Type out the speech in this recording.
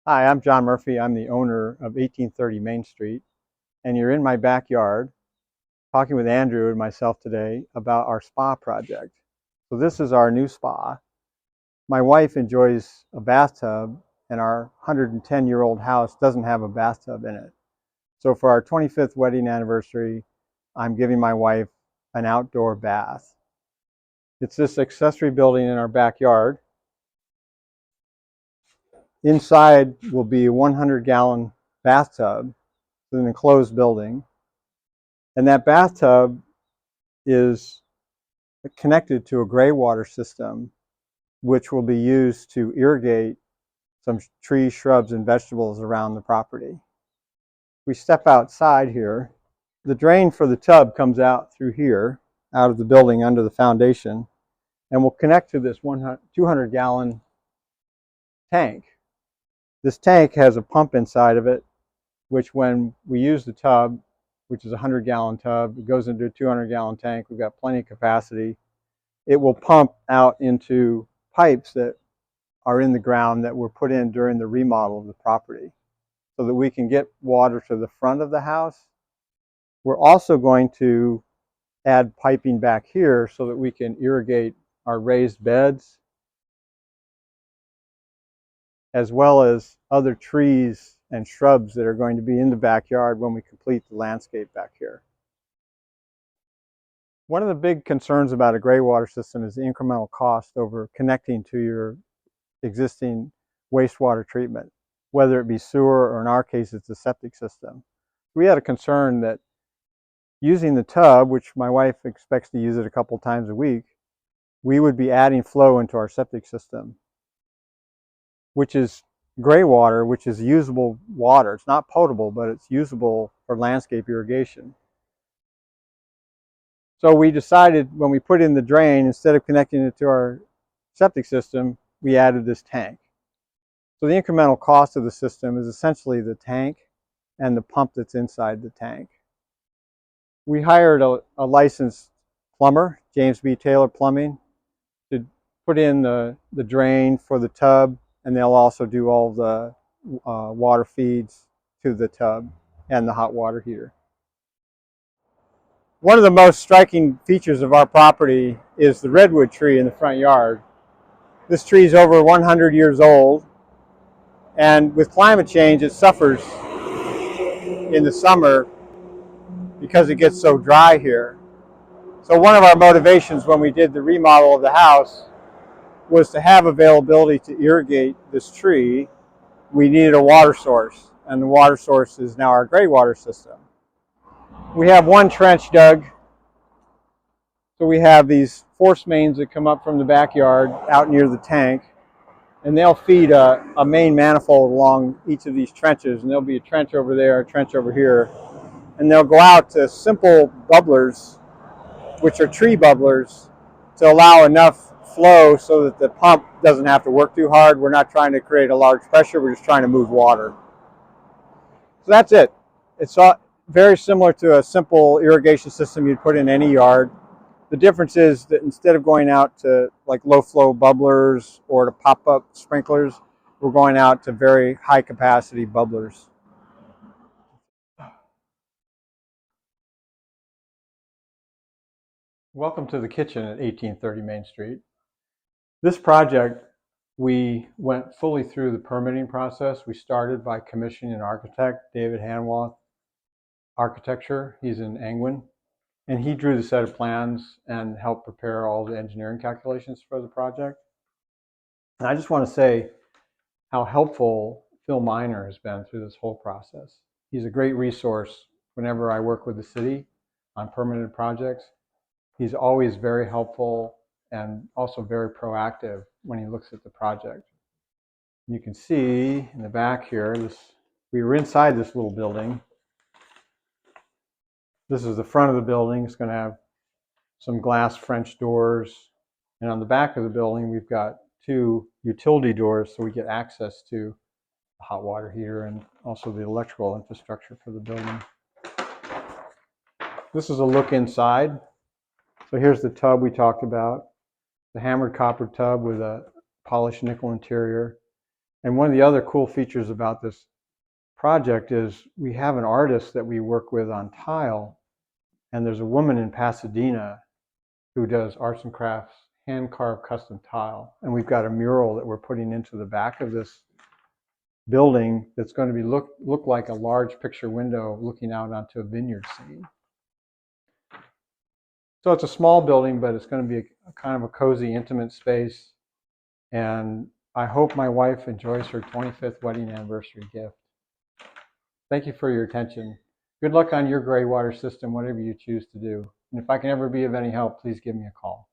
Hi, I'm John Murphy. I'm the owner of 1830 Main Street, and you're in my backyard talking with Andrew and myself today about our spa project. So this is our new spa. My wife enjoys a bathtub, and our 110-year-old house doesn't have a bathtub in it. So for our 25th wedding anniversary, I'm giving my wife an outdoor bath. It's this accessory building in our backyard. Inside will be a 100-gallon bathtub. It's an enclosed building. And that bathtub is connected to a Greywater system, which will be used to irrigate some trees, shrubs, and vegetables around the property. We step outside here. The drain for the tub comes out through here, out of the building under the foundation, and will connect to this 200-gallon tank. This tank has a pump inside of it, which when we use the tub, which is a 100-gallon tub, it goes into a 200-gallon tank. We've got plenty of capacity. It will pump out into pipes that are in the ground that were put in during the remodel of the property so that we can get water to the front of the house. We're also going to add piping back here so that we can irrigate our raised beds as well as other trees and shrubs that are going to be in the backyard when we complete the landscape back here. One of the big concerns about a Greywater system is the incremental cost over connecting to your existing wastewater treatment, whether it be sewer or in our case it's a septic system. We had a concern that using the tub, which my wife expects to use it a couple times a week, we would be adding flow into our septic system, which is Greywater, which is usable water. It's not potable, but it's usable for landscape irrigation. So we decided when we put in the drain, instead of connecting it to our septic system, we added this tank. So the incremental cost of the system is essentially the tank and the pump that's inside the tank. We hired a licensed plumber, James B. Taylor Plumbing, to put in the drain for the tub, and they'll also do all the water feeds to the tub and the hot water heater. One of the most striking features of our property is the redwood tree in the front yard. This tree is over 100 years old, and with climate change it suffers in the summer because it gets so dry here. So one of our motivations when we did the remodel of the house was to have availability to irrigate this tree. We needed a water source, and the water source is now our Greywater system. We have one trench dug, so we have these force mains that come up from the backyard out near the tank, and they'll feed a main manifold along each of these trenches, and there'll be a trench over there, a trench over here, and they'll go out to simple bubblers, which are tree bubblers, to allow enough flow so that the pump doesn't have to work too hard. We're not trying to create a large pressure, we're just trying to move water. So that's it. It's very similar to a simple irrigation system you'd put in any yard. The difference is that instead of going out to like low flow bubblers or to pop-up sprinklers, we're going out to very high capacity bubblers. Welcome to the kitchen at 1830 Main Street. This project, we went fully through the permitting process. We started by commissioning an architect, David Hanwath Architecture. He's in Angwin. And he drew the set of plans and helped prepare all the engineering calculations for the project. And I just want to say how helpful Phil Miner has been through this whole process. He's a great resource whenever I work with the city on permitted projects. He's always very helpful and also very proactive when he looks at the project. You can see in the back here, we were inside this little building. This is the front of the building. It's going to have some glass French doors. And on the back of the building, we've got two utility doors so we get access to the hot water heater and also the electrical infrastructure for the building. This is a look inside. So here's the tub we talked about, the hammered copper tub with a polished nickel interior. And one of the other cool features about this project is we have an artist that we work with on tile, and there's a woman in Pasadena who does arts and crafts, hand-carved custom tile. And we've got a mural that we're putting into the back of this building that's going to be look like a large picture window looking out onto a vineyard scene. So it's a small building, but it's going to be a kind of a cozy, intimate space. And I hope my wife enjoys her 25th wedding anniversary gift. Thank you for your attention. Good luck on your Greywater system, whatever you choose to do. And if I can ever be of any help, please give me a call.